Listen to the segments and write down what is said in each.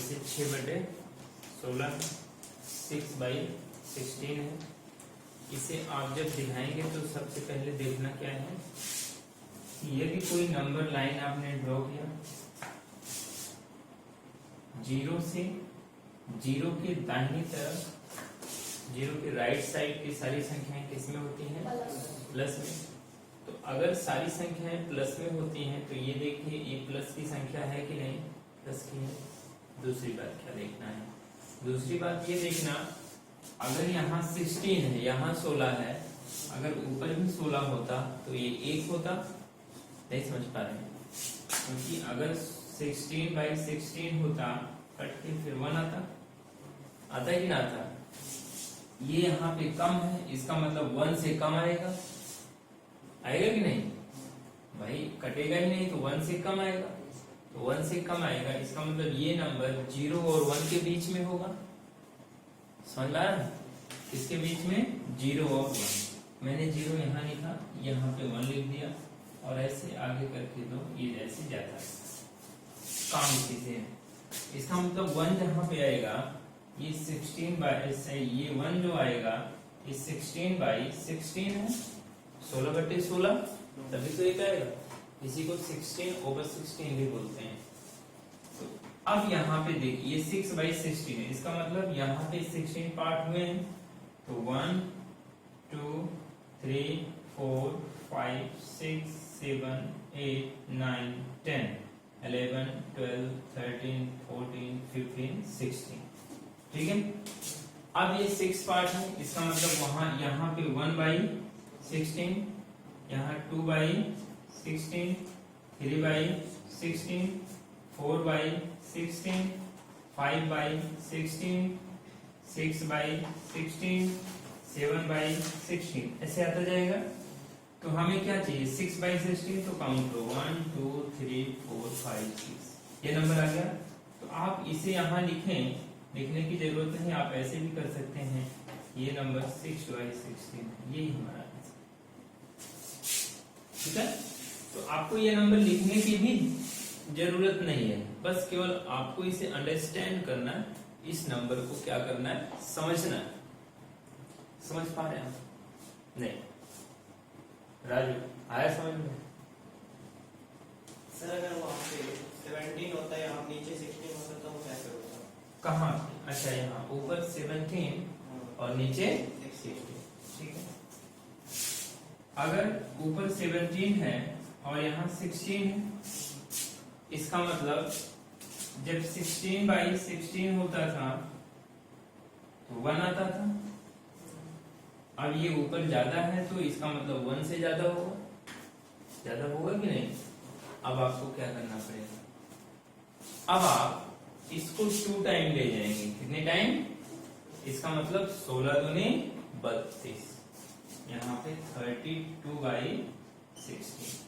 इसे 6/16 6/16 है। इसे आप जब दिखाएंगे तो सबसे पहले देखना क्या है, यदि कोई नंबर लाइन आपने ड्रॉ किया, 0 से 0 के दाहिनी तरफ, 0 के राइट साइड की सारी संख्याएं किसमें होती हैं? प्लस में। तो अगर सारी संख्याएं प्लस में होती हैं तो ये देखिए ये प्लस की संख्या है कि नहीं? प्लस की है। दूसरी बात क्या देखना है? दूसरी बात ये देखना, अगर यहाँ 16 है, यहाँ 16 है, अगर ऊपर भी 16 होता तो ये 1 होता। नहीं समझ पा रहे हैं? क्योंकि अगर 16/16 होता कट के फिर 1 आता है कि ना आता? ये यहाँ पे कम है, इसका मतलब 1 से कम आएगा कि नहीं? भाई कटेगा ही नहीं तो 1 से कम आएगा, तो 1 से कम आएगा, इसका मतलब ये नंबर 0 और 1 के बीच में होगा। समझ ला रहा है? इसके बीच में 0 और 1। मैंने 0 यहाँ लिखा, यहाँ पे 1 लिख दिया और ऐसे आगे करके दो, ये जैसे जाता है। काम इसी से है। इसका मतलब 1 जहाँ पे आएगा, ये 16 ये 1 जो आएगा ये 16/16 है, 16/16, तभी तो एक आएगा। इसी को 16/16 भी बोलते हैं। तो अब यहाँ पे देखिए 6/16 है, इसका मतलब यहाँ पे 16 पार्ट हुए हैं, तो 1 2 3 4 5 6 7 8 9 10 11 12 13 14 15 16। ठीक है। अब ये 6 पार्ट है, इसका मतलब वहां यहाँ पे 1/16, यहाँ 2/16, 3/16, 4/16, 5/16, 6/16, 7/16, ऐसे आता जाएगा। तो हमें क्या चाहिए? 6/16, तो काउंट करो 1 2 3 4 5 6, ये नंबर आ गया। तो आप इसे यहाँ लिखें, लिखने की जरूरत नहीं, आप ऐसे भी कर सकते हैं। ये नंबर 6/16, यही हमारा आंसर। ठीक है। तो आपको ये नंबर लिखने की भी जरूरत नहीं है, बस केवल आपको इसे अंडरस्टैंड करना है, इस नंबर को क्या करना है? समझना है। समझ पा रहे हैं आप? नहीं राजू आया समझ में? सर अगर वहाँ पे 17 होता है, यहाँ नीचे 16 होता तो वो कैसे होता? कहाँ? अच्छा यहाँ ऊपर 17 और नीचे 16। ठीक है। अगर ऊपर 17 है और यहाँ 16 है, इसका मतलब जब 16/16 होता था तो 1 आता था। अब ये ऊपर ज्यादा है तो इसका मतलब 1 से ज्यादा होगा कि नहीं? अब आपको क्या करना पड़ेगा? अब आप इसको 2 टाइम ले जाएंगे। कितने टाइम? इसका मतलब 16 दूनी 32, यहाँ पे 32/16।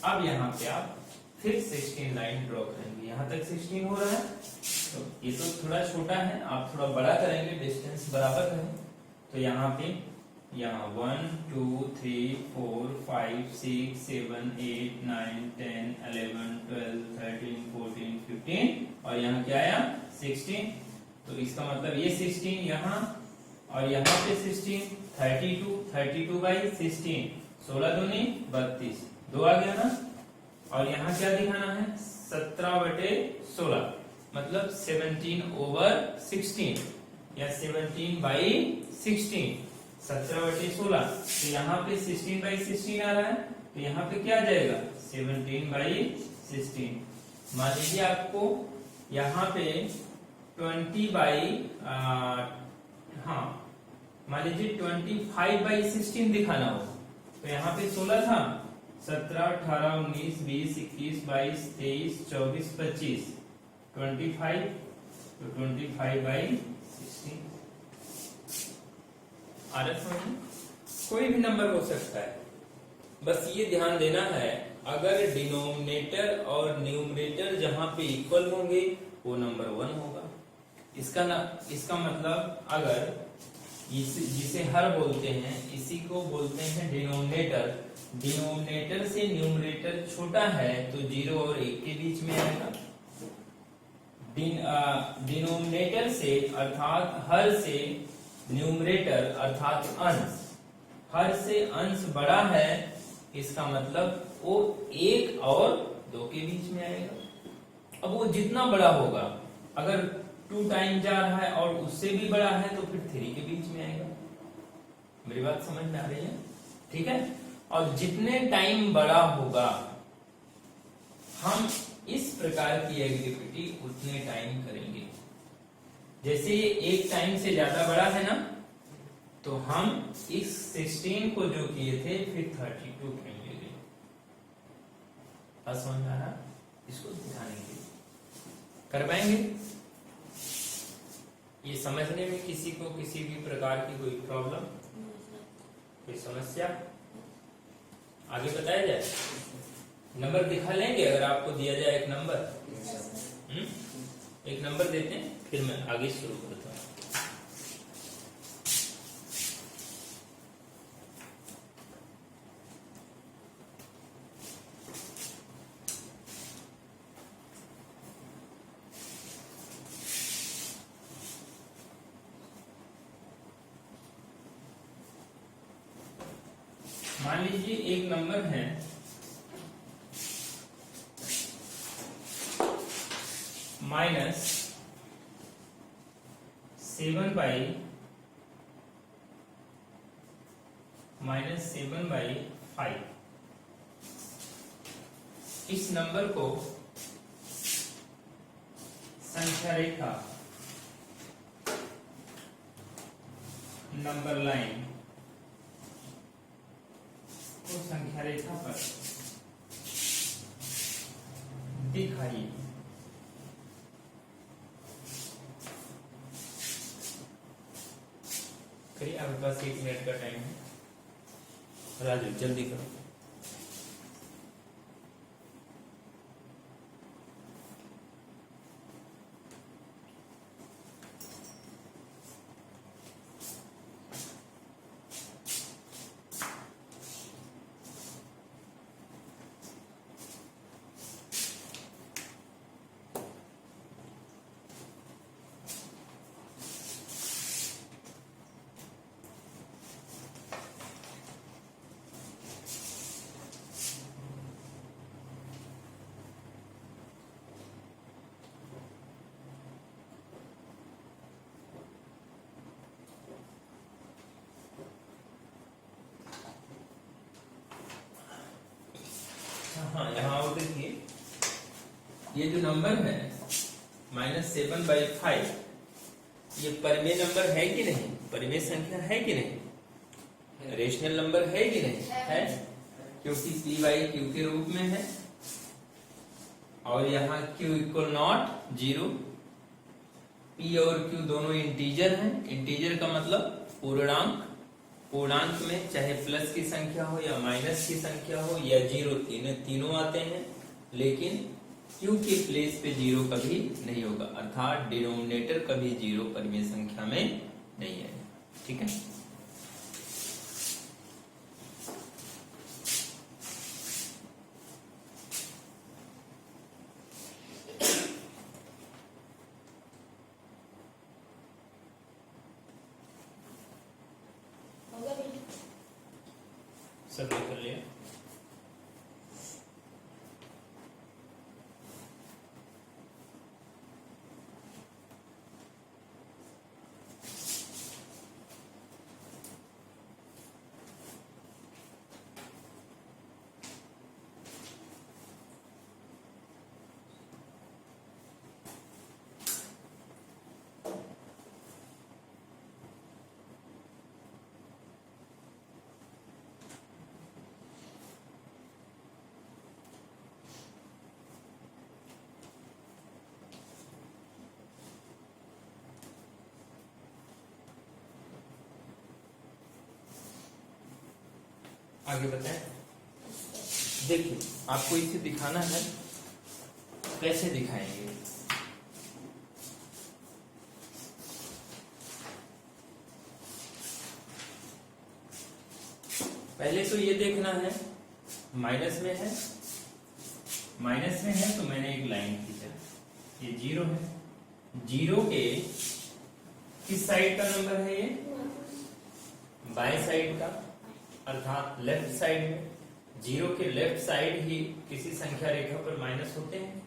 अब यहाँ पे आप फिर 16 लाइन ड्रॉ करेंगे। यहाँ तक 16 हो रहा है, तो ये तो थोड़ा छोटा है, आप थोड़ा बड़ा करेंगे, डिस्टेंस बराबर है। तो यहाँ पे 1 2 3 4 5 6 7 8 9 10 11 12 13 14 15 और यहाँ क्या आया? 16। तो इसका मतलब ये 16 यहाँ और यहाँ पे 16, 32/16, 16 दूनी 32, 2 आ गया ना। और यहाँ क्या दिखाना है? 17/16, मतलब 17/16 या 17/16, 17/16। तो यहाँ पे 16/16 आ रहा है, तो यहाँ पे क्या आ जाएगा? 17/16। मान लीजिए आपको यहाँ पे 25/16 दिखाना हो, तो यहाँ पे 16 था, 17 18 19 20 21 22 23 24 25, 25, तो 25/16। कोई भी नंबर हो सकता है, बस ये ध्यान देना है अगर डिनोमिनेटर और न्यूमरेटर जहां पे इक्वल होंगे वो नंबर 1 होगा। इसका मतलब अगर जिसे हर बोलते हैं इसी को बोलते हैं डिनोमिनेटर। डिनोमिनेटर से न्यूमरेटर छोटा है तो 0 और 1 के बीच में आएगा। डिनोमिनेटर से अर्थात हर से न्यूमरेटर अर्थात अंश, हर से अंश बड़ा है, इसका मतलब वो 1 और 2 के बीच में आएगा। अब वो जितना बड़ा होगा, अगर 2 टाइम जा रहा है और उससे भी बड़ा है तो फिर 3 के बीच में आएगा। मेरी बात समझ में आ रही है? ठीक है। और जितने टाइम बड़ा होगा हम इस प्रकार की एक्टिविटी उतने टाइम करेंगे। जैसे ये 1 टाइम से ज्यादा बड़ा है ना, तो हम इस 16 को जो किए थे फिर 32 टाइम ले गए। समझ में आ रहा? इसको ध्यान कर पाएंगे? ये समझने में किसी को किसी भी प्रकार की कोई प्रॉब्लम, कोई समस्या? आगे बताया जाए। नंबर दिखा लेंगे अगर आपको दिया जाए एक नंबर। एक नंबर देते हैं फिर मैं आगे शुरू करता हूँ। मान लीजिए एक नंबर है -7/5। इस नंबर को संख्या रेखा, नंबर लाइन को संख्या रेखा पर दिखाइए। करिए, आपके पास 1 मिनट का टाइम है। राजू जल्दी करो। हाँ, यहाँ और देखिए, ये जो नंबर है -7/5, ये परिमेय नंबर है कि नहीं? परिमेय संख्या है कि नहीं? रेशनल नंबर है कि नहीं? है, क्योंकि p/q के रूप में है और यहाँ q = 0। p और q दोनों इंटीजर हैं। इंटीजर का मतलब पूर्णांक। पूर्णांक में चाहे प्लस की संख्या हो या माइनस की संख्या हो या 0, तीनों आते हैं, लेकिन q के प्लेस पे 0 कभी नहीं होगा, अर्थात डिनोमिनेटर कभी 0 परिमेय संख्या में नहीं है। ठीक है। सब कर लिया। आगे बताएं। देखिए, आपको इसे दिखाना है, कैसे दिखाएंगे? पहले तो ये देखना है माइनस में है तो मैंने एक लाइन खींचा, ये 0 है जीरो के किस साइड का नंबर है ये? बाएं साइड का, अर्थात लेफ्ट साइड में। जीरो के लेफ्ट साइड ही किसी संख्या रेखा पर माइनस होते हैं,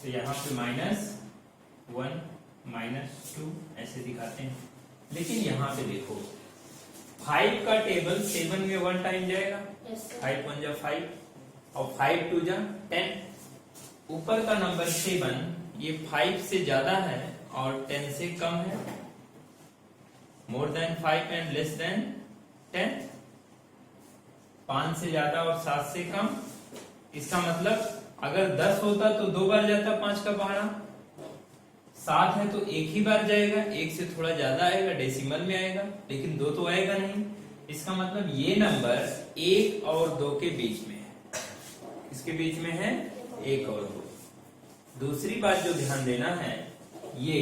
तो यहां पे -1 -2 ऐसे दिखाते हैं। लेकिन यहां पे देखो 5 का टेबल 7 में 1 टाइम जाएगा, 5 1 जा 5 और 5 2 जा 10। ऊपर का नंबर 7 ये 5 से ज्यादा है और 10 से कम है, more than 5 and less than 10, 5 से ज्यादा और 7 से कम। इसका मतलब अगर 10 होता तो 2 बार जाता 5 का पहाड़ा, 7 है तो एक ही बार जाएगा, एक से थोड़ा ज्यादा आएगा, डेसिमल में आएगा, लेकिन 2 तो आएगा नहीं। इसका मतलब ये नंबर 1 और 2 के बीच में है। किसके बीच में है? 1 और 2। दूसरी बात जो ध्यान देना है ये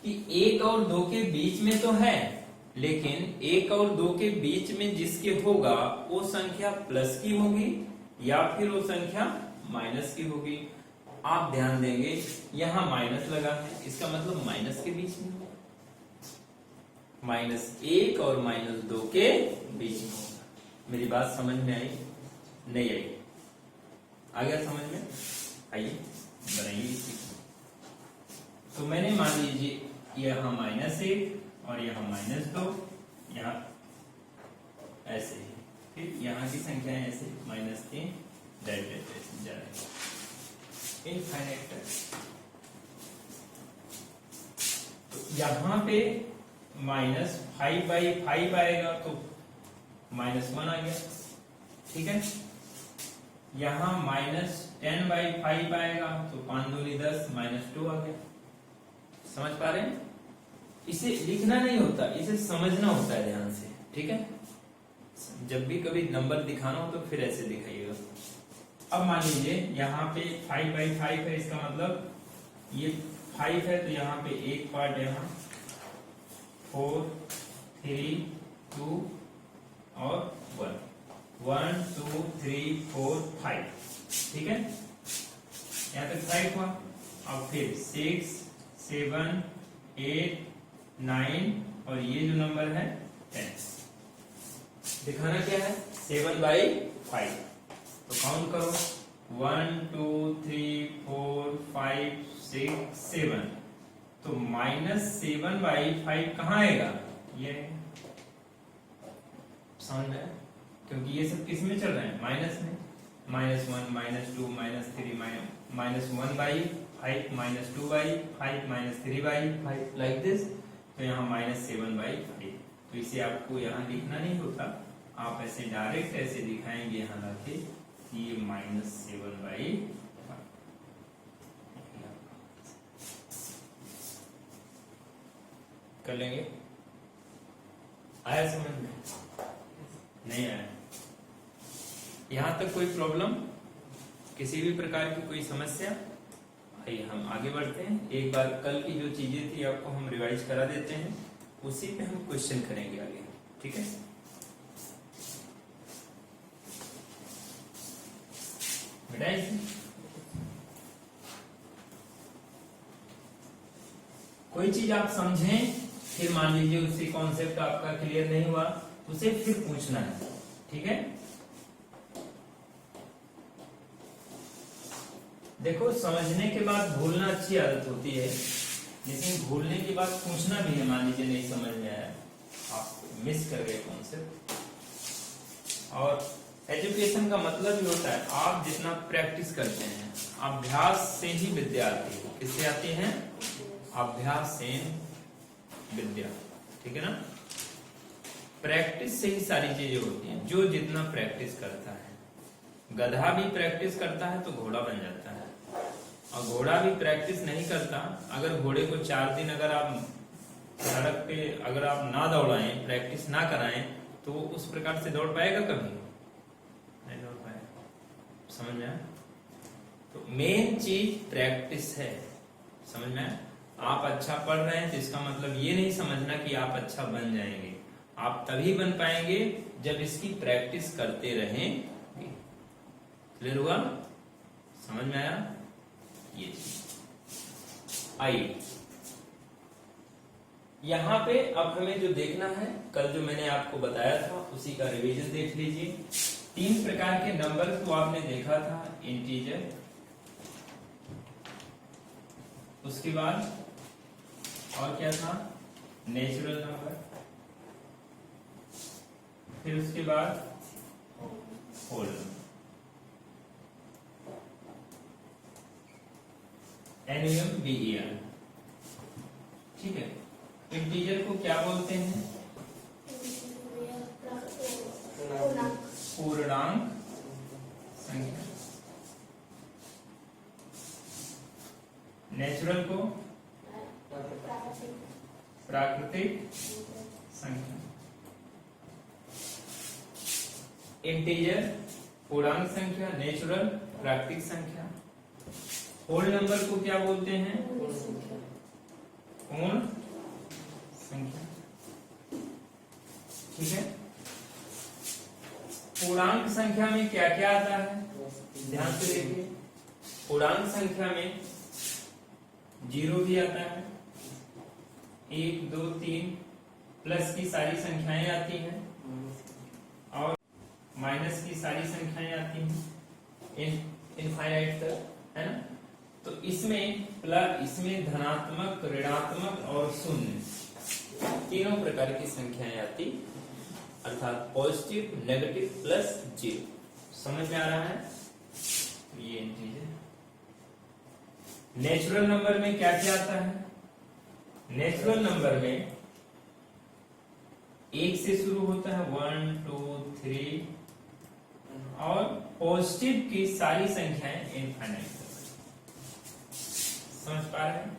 कि 1 और 2 के बीच में तो है, लेकिन 1 और 2 के बीच में जिसके होगा वो संख्या प्लस की होगी या फिर वो संख्या माइनस की होगी। आप ध्यान देंगे यहां माइनस लगा है, इसका मतलब माइनस के बीच में होगा, -1 और -2 के बीच में होगा। मेरी बात समझ में आई? नहीं आई? आ गया समझ में? आइए बनाइए इसी। तो मैंने मान लीजिए यहां -1 और यहां -2, यहां ऐसे ही, फिर यहां की संख्याएं ऐसे -3 डायरेक्ट ऐसे जा रही है इनफाइनाइट तक। तो यहां पे -5/5 आएगा तो -1 आ गया, ठीक है। यहां -10/5 आएगा तो 5 दूनी 10, -2 आ गया। समझ पा रहे हैं? इसे लिखना नहीं होता, इसे समझना होता है ध्यान से, ठीक है। जब भी कभी नंबर दिखाना हो तो फिर ऐसे दिखाइएगा। अब मान लीजिए यहाँ पे 5/5 है, इसका मतलब ये 5 है तो यहाँ पे एक पार्ट यहाँ 4 3 2 और 1 1 2 3 4 5, ठीक है। यहाँ तक 5 हुआ। अब फिर 6 7 8 9 और ये जो नंबर है 10। दिखाना क्या है? 7/5। तो काउंट करो 1 2 3 4 5 6 7। तो -7/5 कहाँ आएगा? ये समझ में? क्योंकि ये सब किस में चल रहे हैं? माइनस में। -1 -2 -3 -1/5 -2/5 -3/5 लाइक दिस। तो यहाँ -7/5। तो इसे आपको यहाँ लिखना नहीं होता, आप ऐसे डायरेक्ट ऐसे दिखाएंगे यहाँ लाके कि ये -7/5 कर लेंगे। आया समझ में? नहीं आया? यहां तक कोई प्रॉब्लम, किसी भी प्रकार की कोई समस्या? आइए हम आगे बढ़ते हैं। एक बार कल की जो चीजें थी आपको हम रिवाइज करा देते हैं, उसी पे हम क्वेश्चन करेंगे आगे, ठीक है। कोई चीज आप समझें, फिर मान लीजिए उसी कॉन्सेप्ट आपका क्लियर नहीं हुआ, उसे फिर पूछना है, ठीक है। देखो समझने के बाद भूलना अच्छी आदत होती है, लेकिन भूलने के बाद पूछना भी है। मान लीजिए नहीं समझ में आया, आप मिस कर गए कॉन्सेप्ट। और एजुकेशन का मतलब ही होता है आप जितना प्रैक्टिस करते हैं, अभ्यास से ही विद्या आती है। किससे आती है? अभ्यास से विद्या, ठीक है ना। प्रैक्टिस से ही सारी चीजें होती हैं। जो जितना प्रैक्टिस करता है, गधा भी प्रैक्टिस करता है तो घोड़ा बन जाता है, और घोड़ा भी प्रैक्टिस नहीं करता। अगर घोड़े को 4 दिन अगर आप सड़क पे अगर आप ना दौड़ाएं, प्रैक्टिस ना कराएं, तो वो उस प्रकार से दौड़ पाएगा? कभी नहीं दौड़ पाएगा। समझ में आया? तो मेन चीज प्रैक्टिस है। समझ में आया? आप अच्छा पढ़ रहे हैं तो इसका मतलब ये नहीं समझना कि आप अच्छा बन जाएंगे। आप तभी बन पाएंगे जब इसकी प्रैक्टिस करते रहेंगे। क्लियर हुआ? समझ में आया? ये चीज 8। यहाँ पे अब हमें जो देखना है, कल जो मैंने आपको बताया था उसी का रिवीजन देख लीजिए। 3 प्रकार के नंबर को आपने देखा था, इंटीजर, उसके बाद और क्या था, नेचुरल नंबर, फिर उसके बाद होल नंबर, NUMBER। ठीक है, इंटीजर को क्या बोलते हैं? पूर्णांक संख्या। नेचुरल को प्राकृतिक संख्या। इंटीजर पूर्णांक संख्या, नेचुरल प्राकृतिक संख्या। होल नंबर को क्या बोलते हैं? पूर्ण संख्या। ठीक है, पूर्णांक संख्या में क्या क्या आता है, ध्यान से देखिए। पूर्णांक संख्या में 0 भी आता है, 1 2 3 प्लस की सारी संख्याएं आती हैं और माइनस की सारी संख्याएं आती हैं इनफाइनाइट तक, है ना। तो इसमें प्लस, इसमें धनात्मक, ऋणात्मक और शून्य तीनों प्रकार की संख्याएं आती, अर्थात पॉजिटिव, नेगेटिव, प्लस, 0। समझ में आ रहा है? ये इंटीजर। नेचुरल नंबर में क्या क्या आता है? नेचुरल नंबर में 1 से शुरू होता है, 1 2 3, और पॉजिटिव की सारी संख्याएं इनफाइनाइट। समझ पा रहे हैं?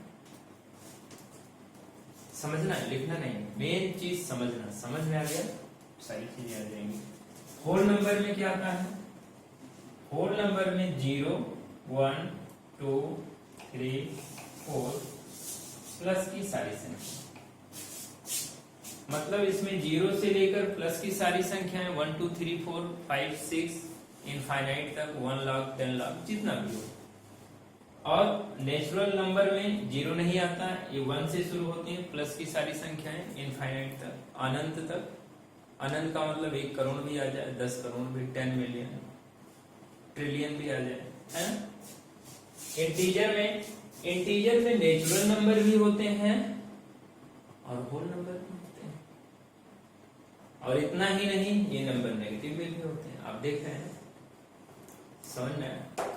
समझना है, लिखना नहीं, मेन चीज समझना। समझ में आ गया, सारी चीजें आ जाएंगी। होल नंबर में क्या आता है? होल नंबर में 0 1 2 3 4 प्लस की सारी संख्या, मतलब इसमें 0 से लेकर प्लस की सारी संख्याएं 1 2 3 4 5 6 इनफाइनाइट तक, 1 लाख 10 लाख जितना भी हो। और नेचुरल नंबर में 0 नहीं आता, ये 1 से शुरू होती है, प्लस की सारी संख्याएं इनफाइनाइट तक, अनंत तक। अनंत का मतलब 1 करोड़ भी आ जाए, 10 करोड़ भी, 10 मिलियन, ट्रिलियन भी आ जाए, है ना। इंटीजर में नेचुरल नंबर भी होते हैं और होल नंबर भी होते हैं, और इतना ही नहीं, ये नंबर नेगेटिव में भी होते हैं। आप देख रहे हैं, समझ में आया?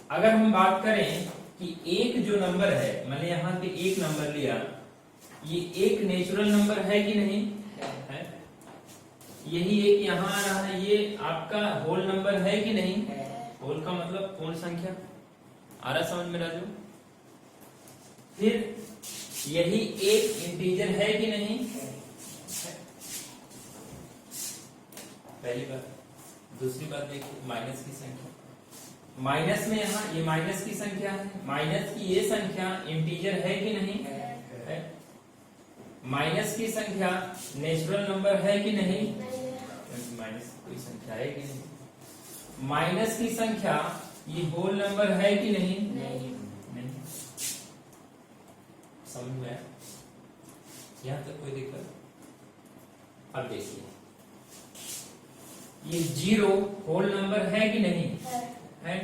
अगर हम बात करें कि एक जो नंबर है, मैंने यहाँ पे एक नंबर लिया, ये एक नेचुरल नंबर है कि नहीं है? यही एक यहाँ आ रहा है, ये आपका होल नंबर है कि नहीं? होल का मतलब पूर्ण संख्या। आ रहा समझ में राजू? फिर यही एक इंटीजर है कि नहीं? पहली बात। दूसरी बात देखिए, माइनस की संख्या। माइनस में यहाँ ये माइनस की संख्या है, माइनस की ये संख्या इंटीजर है कि नहीं है? माइनस की संख्या नेचुरल नंबर है कि नहीं? माइनस कोई संख्या है कि नहीं? माइनस की संख्या ये होल नंबर है कि नहीं? नहीं। समझ में आया? यहाँ तक कोई दिक्कत? अब देखिए, ये 0 होल नंबर है कि नहीं है?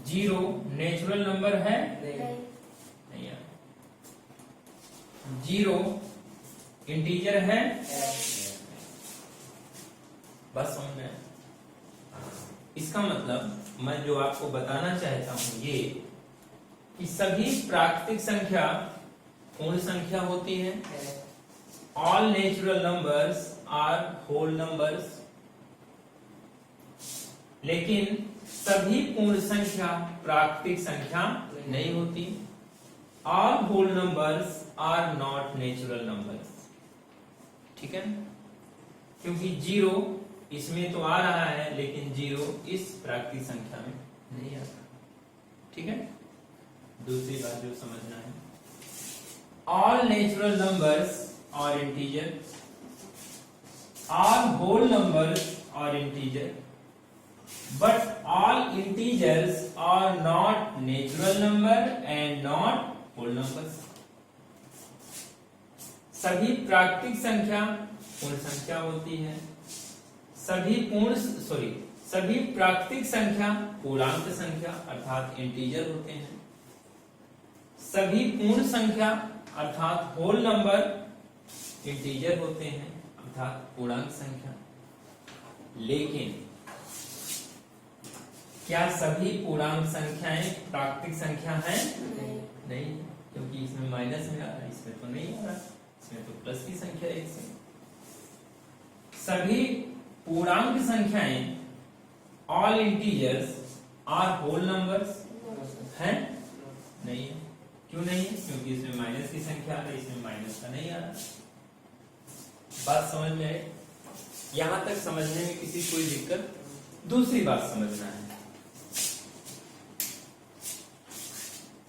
0 नेचुरल नंबर है? नहीं है। 0 इंटीजर है? बस समझ में। इसका मतलब मैं जो आपको बताना चाहता हूं ये कि सभी प्राकृतिक संख्या पूर्ण संख्या होती है। All natural numbers are whole numbers, लेकिन सभी पूर्ण संख्या प्राकृतिक संख्या नहीं होती। All whole numbers are not natural numbers. ठीक है, क्योंकि 0 इसमें तो आ रहा है, लेकिन 0 इस प्राकृतिक संख्या में नहीं आता। ठीक है, दूसरी बात जो समझना है, ऑल नेचुरल नंबर्स और इंटीजर, ऑल होल नंबर्स और integer, but all integers are not natural number and not whole numbers. सभी प्राकृतिक संख्या पूर्ण संख्या होती है, सभी प्राकृतिक संख्या पूर्णांक संख्या अर्थात इंटीजर होते हैं, सभी पूर्ण संख्या अर्थात होल नंबर इंटीजर होते हैं अर्थात पूर्णांक संख्या। लेकिन क्या सभी पूर्णांक संख्याएं प्राकृतिक संख्या हैं? नहीं, क्योंकि इसमें माइनस में आ रहा है, इसमें तो नहीं आ रहा, इसमें तो प्लस की संख्या एक से। सभी पूर्णांक संख्याएं all integers are whole numbers हैं? नहीं है। क्यों नहीं है? क्योंकि इसमें माइनस की संख्या आ रही है, इसमें माइनस का नहीं आ रहा। बात समझ में आई? यहां तक समझने में किसी कोई दिक्कत? दूसरी बात समझना है,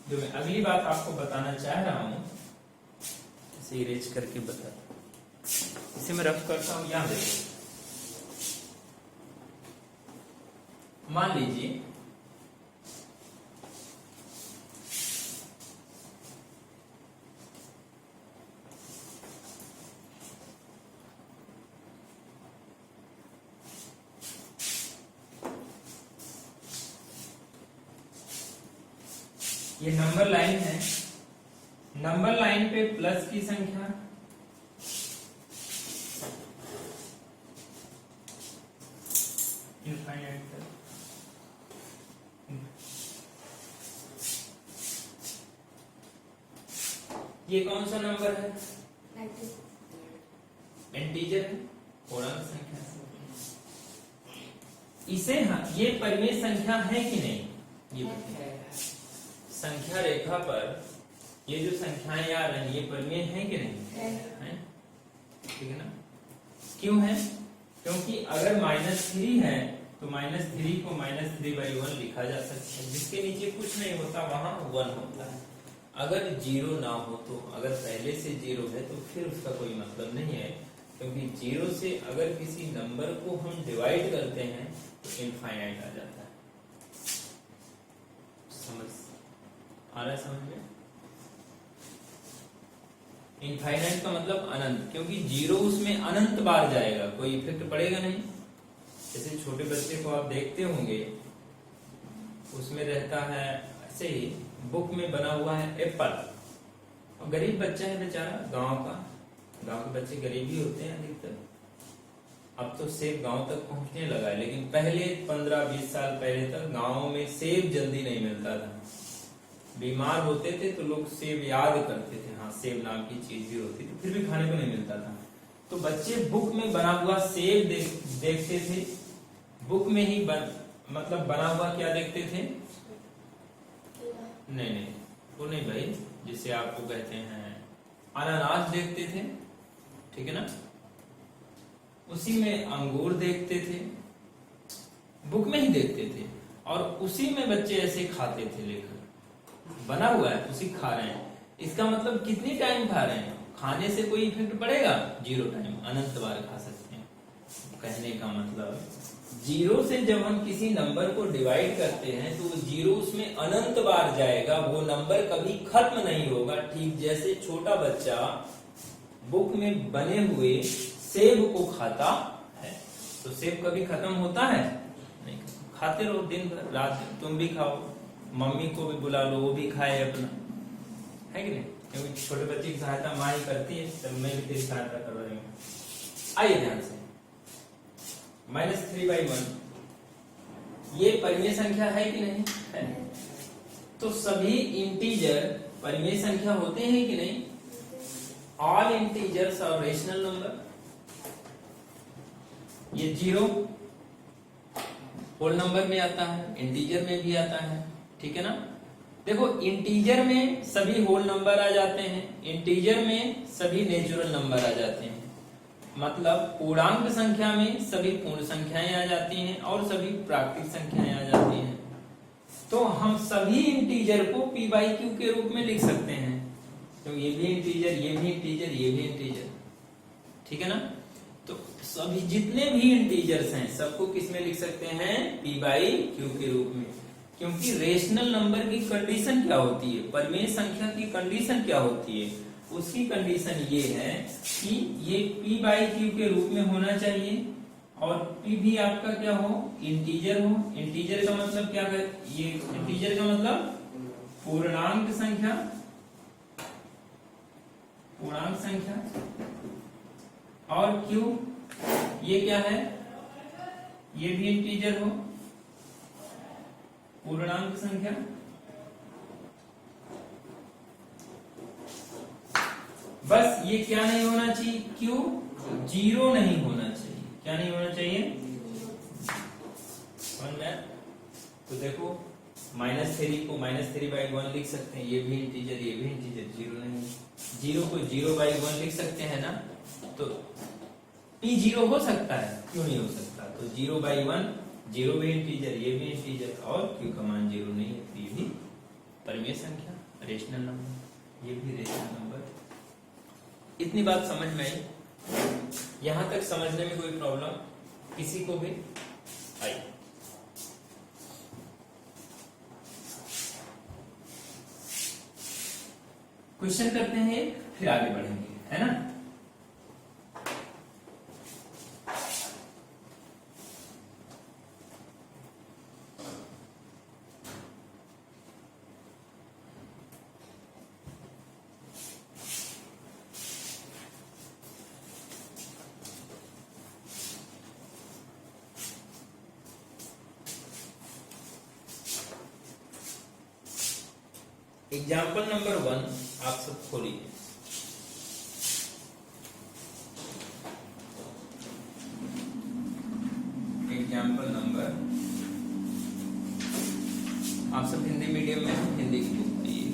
जो मैं अगली बात आपको बताना चाह रहा हूं, इसे इरेज करके बता, इसे मैं रफ करता हूं। यहां देखिए, मान लीजिए ये नंबर लाइन है, नंबर लाइन पे प्लस की संख्या इनफाइनाइट तक, ये कौन सा नंबर है? इंटीजर है, पूर्णांक संख्या। इसे ये परिमेय संख्या है कि नहीं? ये बताइए। संख्या रेखा पर ये जो संख्याएं आ रही हैं ये परिमेय है कि नहीं? है। ठीक है ना? क्यों है? क्योंकि अगर -3 है तो -3 को -3/1 लिखा जा सकता है, जिसके नीचे कुछ नहीं होता वहां 1 होता है। अगर 0 ना हो तो, अगर पहले से 0 है तो फिर उसका कोई मतलब नहीं है, क्योंकि 0 से अगर किसी नंबर को हम डिवाइड करते हैं तो इनफाइनाइट आ जाता है। समझ आ रहा है? समझ में? इनफाइनाइट का मतलब अनंत, क्योंकि 0 उसमें अनंत बार जाएगा, कोई इफेक्ट पड़ेगा नहीं। जैसे छोटे बच्चे को आप देखते होंगे, उसमें रहता है ऐसे ही, बुक में बना हुआ है एप्पल, और गरीब बच्चा है बेचारा, गांव के बच्चे गरीब ही होते हैं अधिकतर। अब तो सेब गांव तक पहुंचने लगा है, लेकिन पहले 15-20 साल पहले तक गांव में सेब जल्दी नहीं मिलता था। बीमार होते थे तो लोग सेब याद करते थे, हाँ सेब नाम की चीज भी होती थी, फिर भी खाने को नहीं मिलता था। तो बच्चे बुक में बना हुआ सेब देखते थे, बुक में ही मतलब बना हुआ क्या देखते थे? नहीं, वो नहीं भाई, जिसे आपको कहते हैं अनानास देखते थे, ठीक है ना? उसी में अंगूर देखते थे, बुक में ही देखते थे, और उसी में बच्चे ऐसे खाते थे लेकर, बना हुआ है उसी खा रहे हैं। इसका मतलब कितनी टाइम खा रहे हैं? खाने से कोई इफेक्ट पड़ेगा? 0 टाइम, अनंत बार खा सकते हैं। कहने का मतलब 0 से जब हम किसी नंबर को डिवाइड करते हैं तो 0 उसमें अनंत बार जाएगा, वो नंबर कभी खत्म नहीं होगा। ठीक जैसे छोटा बच्चा बुक में बने हुए सेब को खाता है, तो सेब कभी खत्म होता है? नहीं। खाते रहो दिन भर, रात तुम भी खाओ, मम्मी को भी बुला लो, वो भी खाए अपना, है कि नहीं? क्योंकि छोटे बच्चे की सहायता माँ ही करती है, तब मैं भी तेरी सहायता कर रही हूँ। आइए ध्यान से, -3/1 ये परिमेय संख्या है कि नहीं? है। तो सभी इंटीजर परिमेय संख्या होते हैं कि नहीं? All integers are rational number. ये 0 होल नंबर में आता है, इंटीजर में भी आता है, ठीक है ना? देखो, इंटीजर में सभी होल नंबर आ जाते हैं, इंटीजर में सभी नेचुरल नंबर आ जाते हैं। मतलब पूर्णांक संख्या में सभी पूर्ण संख्याएं आ जाती हैं और सभी प्राकृतिक संख्याएं आ जाती हैं। तो हम सभी इंटीजर को p/q के रूप में लिख सकते हैं। तो ये भी इंटीजर, ये भी इंटीजर, ये भी इंटीजर, ठीक है ना? तो सभी जितने भी इंटीजर्स हैं सबको किस में लिख सकते हैं? p/q के रूप में। क्योंकि रेशनल नंबर की कंडीशन क्या होती है, परिमेय संख्या की कंडीशन क्या होती है, उसकी कंडीशन ये है कि ये p बाई क्यू के रूप में होना चाहिए और p भी आपका क्या हो, इंटीजर हो। इंटीजर का मतलब क्या है, ये इंटीजर का मतलब पूर्णांक संख्या, पूर्णांक संख्या। और q ये क्या है, ये भी इंटीजर हो, पूर्णांक संख्या। बस ये क्या नहीं होना चाहिए, क्यों, जीरो नहीं होना चाहिए। क्या नहीं होना चाहिए, तो देखो -3 को -3/1 लिख सकते हैं, ये भी इंटीजर, ये भी इंटीजर, जीरो नहीं। जीरो को 0/1 लिख सकते हैं ना, तो p जीरो हो सकता है, क्यों नहीं हो सकता। तो 0/1, जीरो भी इंटीजर, ये भी इंटीजर, और q का मान जीरो नहीं है, तो ये भी परिमेय संख्या, रेशनल नंबर, ये भी रेशनल नंबर। इतनी बात समझ में आई? यहां तक समझने में कोई प्रॉब्लम किसी को भी आई? क्वेश्चन करते हैं, फिर आगे बढ़ेंगे, है ना। एग्जाम्पल नंबर 1 आप सब खोलिए। एग्जाम्पल नंबर, आप सब हिंदी मीडियम में, हिंदी की बुक पढ़िए।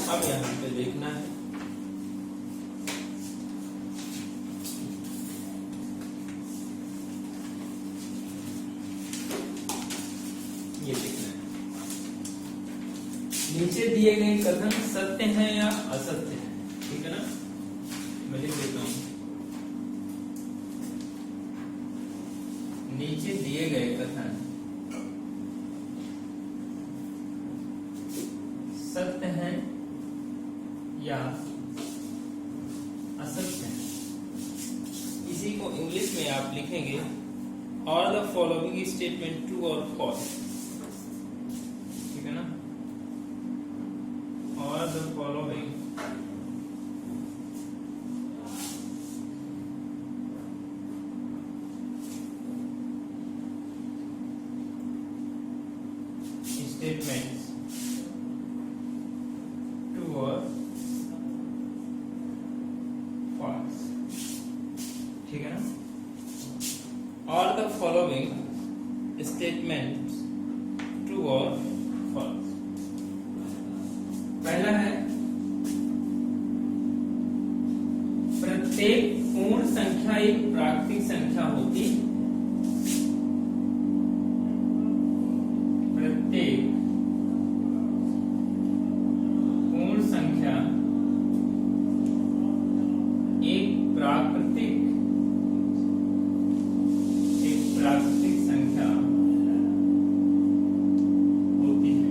अब यहाँ पे देखना है, ये देखना है, नीचे दिए गए कथन सत्य हैं या असत्य हैं, ठीक है ना। मैं लिख देता हूं, नीचे दिए गए कथन सत्य हैं या असत्य है। इसी को इंग्लिश में आप लिखेंगे, और द फॉलोइंग स्टेटमेंट ट्रू और फॉल्स, ठीक है ना। और द फॉलोइंग स्टेटमेंट्स ट्रू और फॉल्स, ठीक है ना। और द फॉलोइंग स्टेटमेंट्स ट्रू और फॉल्स। पहला है, प्रत्येक पूर्ण संख्या एक प्राकृतिक संख्या होती, प्रत्येक पूर्ण संख्या एक प्राकृतिक संख्या होती है,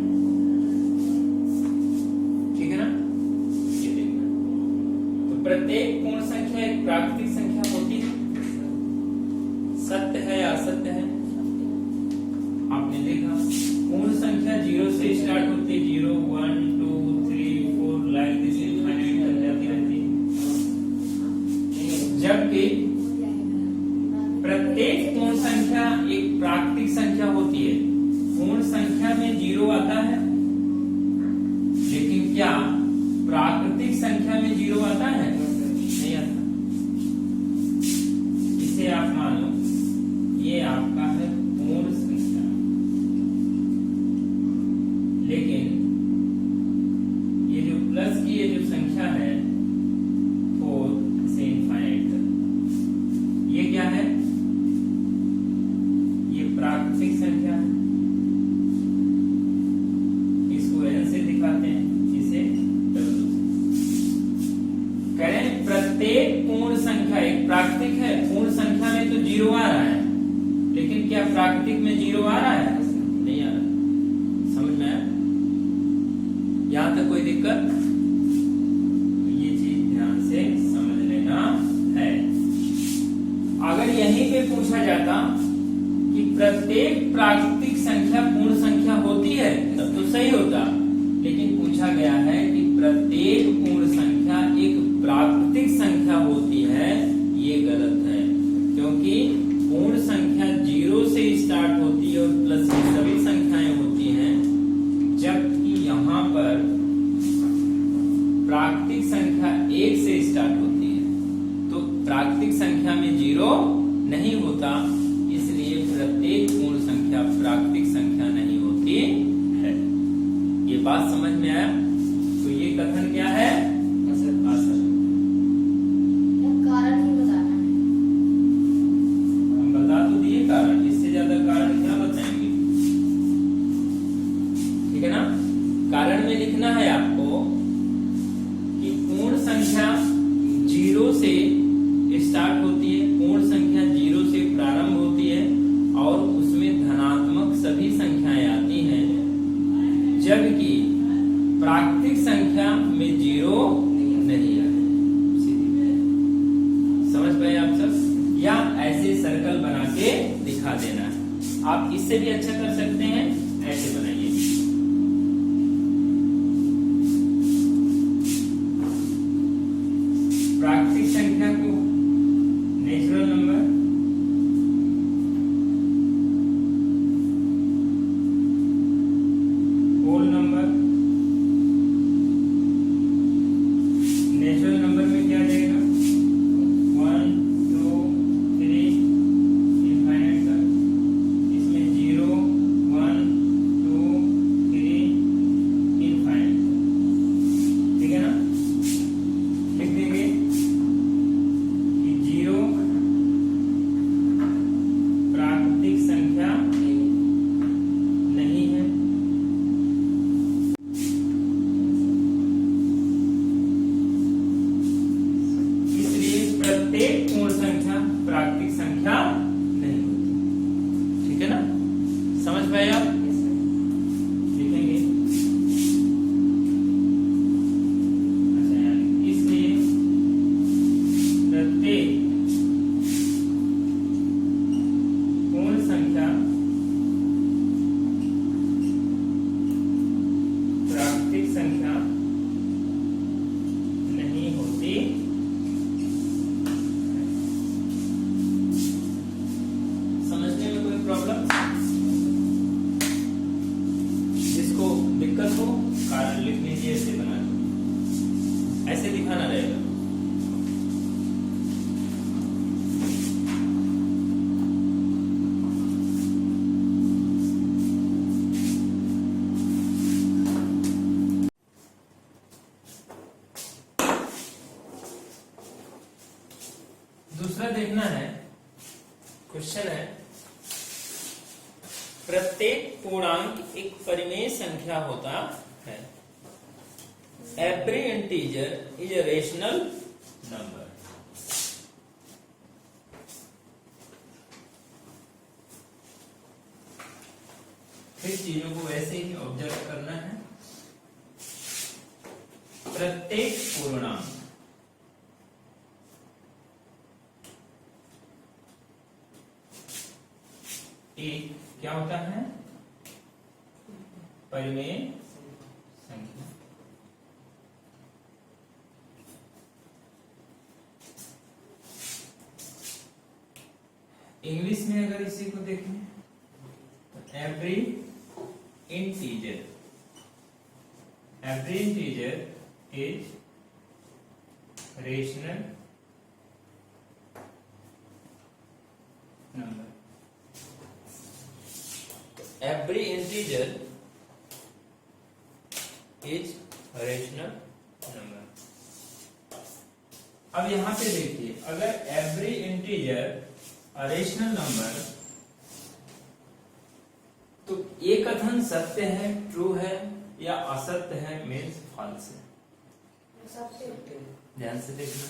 ठीक है ना। ये देखना, तो प्रत्येक पूर्ण संख्या एक प्राकृतिक संख्या होती है, सत्य है या असत्य है। आपने देखा पूर्ण संख्या 0 से स्टार्ट होती है, 0 1 2 3 4 लाइक दिस इनफाइनाइट तक जाती रहती है। जबकि प्रत्येक पूर्ण संख्या एक प्राकृतिक संख्या होती है। पूर्ण संख्या में 0 आता है, लेकिन क्या प्राकृतिक संख्या में 0 आता है? नहीं आता। इसे आप मानो ये आपका है पूर्ण संख्या, लेकिन ये जो प्लस की ये जो संख्या है 4 से इनफाइनाइट तक, ये क्या है, ये प्राकृतिक में 0 आ रहा है? नहीं आ रहा। समझ में आया? यहां तक कोई दिक्कत? तो ये चीज ध्यान से समझ लेना है। अगर यहीं पे पूछा जाता कि प्रत्येक प्राकृतिक संख्या पूर्ण संख्या होती है, तब तो सही होता। लेकिन पूछा गया है कि प्रत्येक पूर्ण संख्या एक प्राकृतिक संख्या होती है, ये गलत है। क्योंकि पूर्ण संख्या 0 से स्टार्ट होती है और प्लस की सभी संख्याएं होती हैं, जबकि यहाँ पर प्राकृतिक संख्या 1 से स्टार्ट होती है। तो प्राकृतिक संख्या में 0 नहीं होता, इसलिए प्रत्येक पूर्ण संख्या प्राकृतिक संख्या नहीं होती है। ये बात समझ में आया? तो ये कथन क्या है? असर। कारण ही बताना है। हम बता तो दिए कारण, इससे ज्यादा कारण क्या बताएंगे? ठीक है ना? कारण में लिखना है आपको कि पूर्ण संख्या 0 से स्टार्ट होती है, पूर्ण संख्या 0 से प्रारंभ होती है और उसमें धनात्मक सभी संख्याएं आती हैं, जबकि प्राकृतिक संख्या में 0 नहीं है। समझ पाए आप सब? या ऐसे सर्कल बना के दिखा देना है। आप इससे भी अच्छा कर सकते हैं, ऐसे बनाइए। प्राकृतिक संख्या को natural number, whole number, natural number में क्या जाएगा? 1 2 3 इनफाइनाइट तक। इसमें 0 1 2 3 इनफाइनाइट। ठीक है ना? लिख देंगे कि 0 प्राकृतिक संख्या नहीं है। इसलिए प्रत्येक पूर्ण संख्या प्राकृतिक संख्या नहीं होती। ठीक है ना? समझ पाए आप? लिखेंगे। अच्छा, यानी इसलिए प्रत्येक पूर्ण संख्या प्राकृतिक संख्या नहीं होती। समझने में कोई प्रॉब्लम? जिसको दिक्कत हो कारण लिख लीजिए, ऐसे बना लो। ऐसे दिखाना रहेगा। दूसरा देखना है, क्वेश्चन है, प्रत्येक पूर्णांक एक परिमेय संख्या होता है। Every integer is a rational number. फिर चीजों को वैसे ही ऑब्जर्व करना है। प्रत्येक पूर्णांक एक क्या होता है? परिमेय संख्या। इंग्लिश में अगर इसी को देखें तो every integer is rational number. Every integer is rational number. अब यहां पे देखिए, अगर एवरी इंटीजर रेशनल नंबर, तो ये कथन सत्य है, ट्रू है, या असत्य है, मीन्स फॉल्स है? ध्यान से देखना।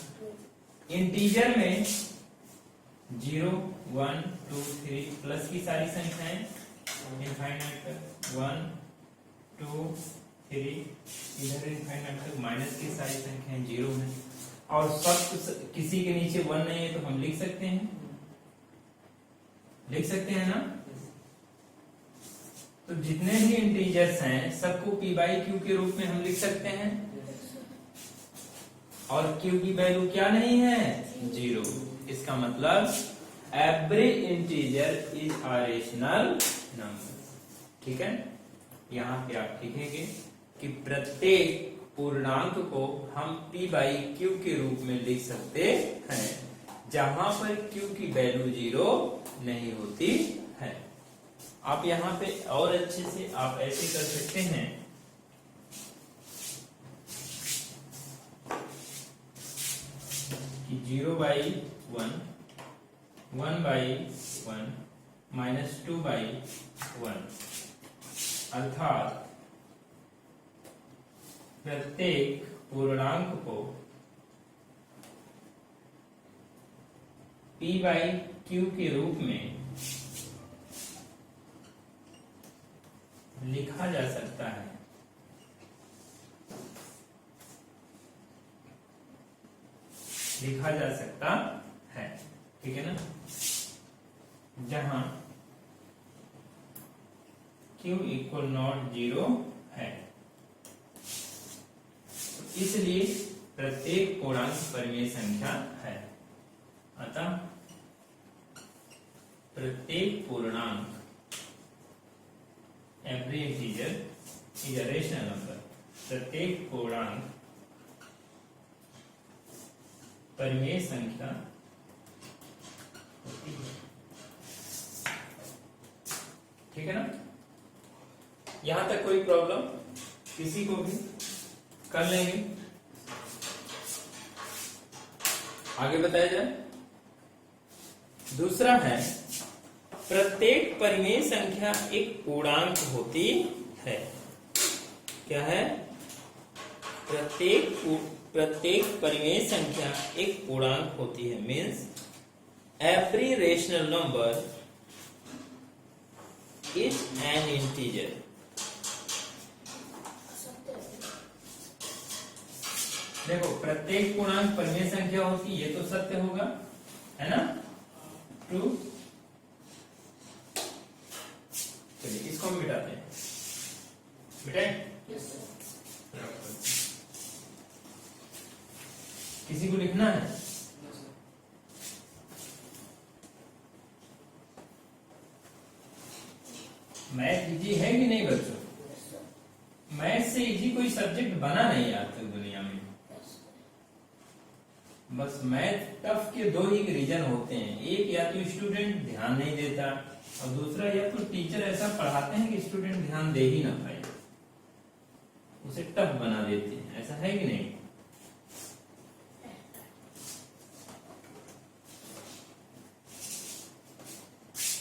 इंटीजर में 0 1 2 3 प्लस की सारी संख्याएं इनफाइनाइट तक 1 2 3, इधर इनफाइनाइट तक माइनस की सारी संख्याएं 0 है और सब किसी के नीचे 1 नहीं है तो हम लिख सकते हैं ना। तो जितने भी इंटीजर्स हैं सबको p बाई क्यू के रूप में हम लिख सकते हैं और q की वैल्यू क्या नहीं है 0। इसका मतलब every integer is a rational number. ठीक है, यहाँ पे आप लिखेंगे कि प्रत्येक पूर्णांक को हम p बाई क्यू के रूप में लिख सकते हैं जहां पर q की वैल्यू 0 नहीं होती है। आप यहाँ पे और अच्छे से आप ऐसे कर सकते हैं कि 0 बाई 1 1 बाई 1 माइनस 2 बाई 1, अर्थात प्रत्येक पूर्णांक को p बाई क्यू के रूप में लिखा जा सकता है। ठीक है ना, जहां q इक्वल नॉट 0 है। इसलिए प्रत्येक पूर्णांक परिमेय संख्या है। अतः प्रत्येक पूर्णांक every integer is a rational number. प्रत्येक पूर्णांक परिमेय संख्या होती है। ठीक है ना, यहां तक कोई प्रॉब्लम किसी को भी कर लेंगे। आगे बताया जाए। दूसरा है प्रत्येक परिमेय संख्या एक पूर्णांक होती है। क्या है? प्रत्येक परिमेय संख्या एक पूर्णांक होती है। Means every rational number is an integer. देखो, प्रत्येक पूर्णांक परिमेय संख्या होती है, ये तो सत्य होगा, है ना, ट्रू। चलिए इसको हम मिटाते हैं। मिटाएं? किसी को लिखना है? मैथ इजी है कि नहीं बच्चों? मैथ से इजी कोई सब्जेक्ट बना नहीं आज तक दुनिया में। बस मैथ टफ के दो ही रीजन होते हैं। एक, या तो स्टूडेंट ध्यान नहीं देता, और दूसरा, या तो टीचर ऐसा पढ़ाते हैं कि स्टूडेंट ध्यान दे ही ना पाए, उसे टफ बना देते हैं। ऐसा है कि नहीं?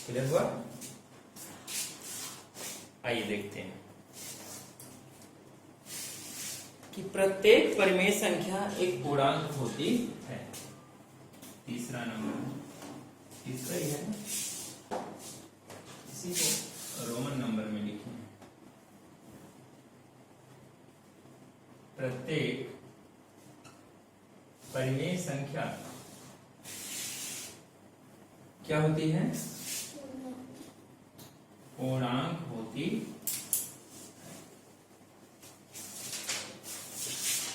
क्लियर हुआ? आइए देखते हैं कि प्रत्येक परिमेय संख्या एक पूर्णांक होती है। तीसरा नंबर, तीसरा ही है ना, इसी को रोमन नंबर में लिखें। प्रत्येक परिमेय संख्या क्या होती है? पूर्णांक होती।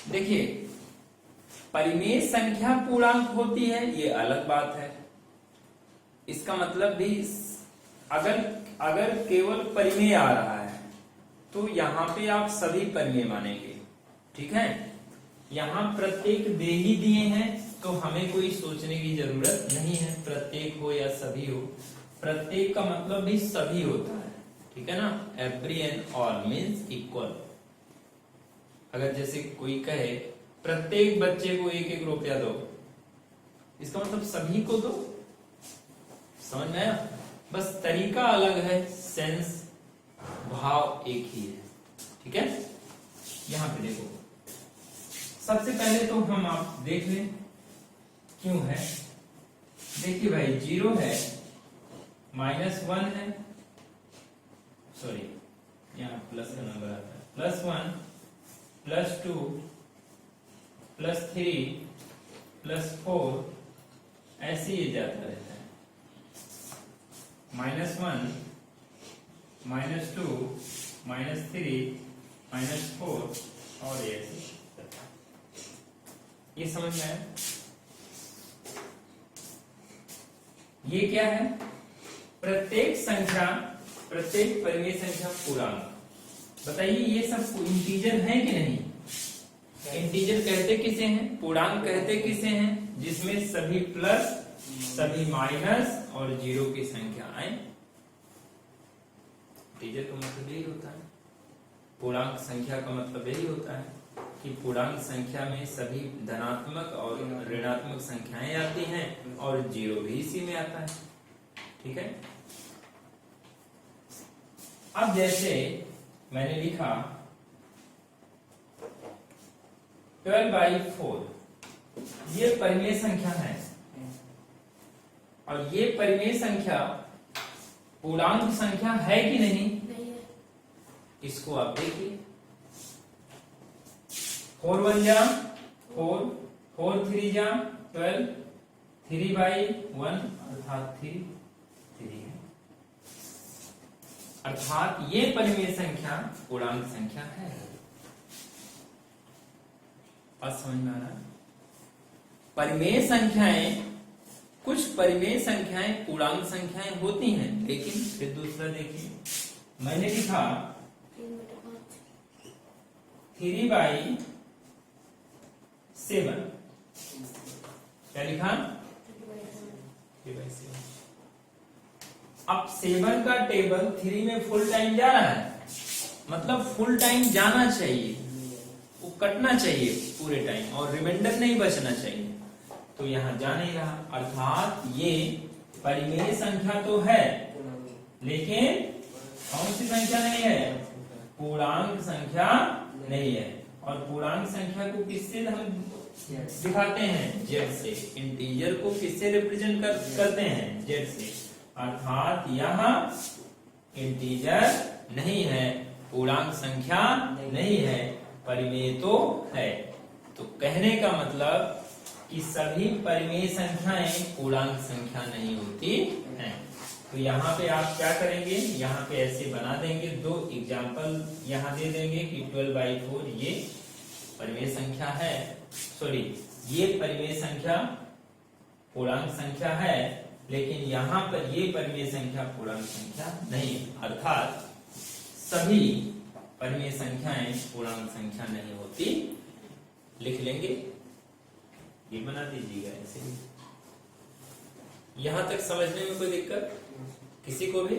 देखिए, परिमेय संख्या पूर्णांक होती है ये अलग बात है। इसका मतलब भी अगर केवल परिमेय आ रहा है तो यहां पे आप सभी परिमेय मानेंगे। ठीक है, यहां प्रत्येक दे ही दिए हैं तो हमें कोई सोचने की जरूरत नहीं है, प्रत्येक हो या सभी हो। प्रत्येक का मतलब भी सभी होता है। ठीक है ना, every and all means equal. अगर जैसे कोई कहे प्रत्येक बच्चे को 1-1 रुपया दो, इसका मतलब सभी को दो। समझ में आया? बस तरीका अलग है, सेंस भाव एक ही है। ठीक है, यहां पे देखो, सबसे पहले तो हम आप देख लें क्यों है। देखिए भाई 0 है, -1 है, सॉरी यहाँ प्लस का नंबर आता है, +1 +2 +3 +4 ऐसे ही जाता रहता है। -1 -2 -3 -4 और ऐसे। ये समझ में आया? ये क्या है? प्रत्येक परिमेय संख्या पूर्णांक। बताइए ये सब इंटीजर है कि नहीं? इंटीजर कहते किसे हैं? पूर्णांक कहते किसे हैं? जिसमें सभी प्लस, सभी माइनस और 0 की संख्या आए। इंटीजर का मतलब यही होता है, पूर्णांक संख्या का मतलब यही होता है कि पूर्णांक संख्या में सभी धनात्मक और ऋणात्मक संख्याएं आती हैं और 0 भी इसी में आता है। ठीक है। अब जैसे मैंने लिखा 12/4, ये परिमेय संख्या है और ये परिमेय संख्या पूर्णांक संख्या है कि नहीं? इसको आप देखिए, 4 1 जा 4, 4 3 जा 12, 3/1 अर्थात 3 है। अर्थात ये परिमेय संख्या पूर्णांक संख्या है। बात समझ में आ रहा है? परिमेय संख्याएं, कुछ परिमेय संख्याएं पूर्णांक संख्याएं होती हैं, लेकिन फिर दूसरा देखिए, मैंने लिखा 3/7, क्या लिखा? 3/7। अब 7 का टेबल 3 में फुल टाइम जा रहा है, मतलब फुल टाइम जाना चाहिए, वो कटना चाहिए पूरे टाइम और रिमाइंडर नहीं बचना चाहिए, तो यहां जा नहीं रहा। अर्थात ये परिमेय संख्या तो है, लेकिन कौन सी संख्या नहीं है? पूर्णांक संख्या नहीं है। और पूर्णांक संख्या को किससे हम दिखाते हैं? जेड से। इंटीजर को किससे रिप्रेजेंट करते हैं? जेड से। अर्थात यहाँ इंटीजर नहीं है, पूर्णांक संख्या नहीं है, परिमेय तो है। तो कहने का मतलब कि सभी परिमेय संख्याएं पूर्णांक संख्या नहीं होती हैं। तो यहाँ पे आप क्या करेंगे? यहाँ पे ऐसे बना देंगे, 2 एग्जाम्पल यहाँ दे देंगे कि 12/4 ये परिमेय संख्या है, सॉरी ये परिमेय संख्या पूर्णांक संख्या है, लेकिन यहाँ पर ये परिमेय संख्या पूर्णांक संख्या नहीं। अर्थात सभी परिमेय संख्याएं पूर्णांक संख्या नहीं होती। लिख लेंगे, ये बना दीजिएगा ऐसे। यहां तक समझने में कोई दिक्कत किसी को भी?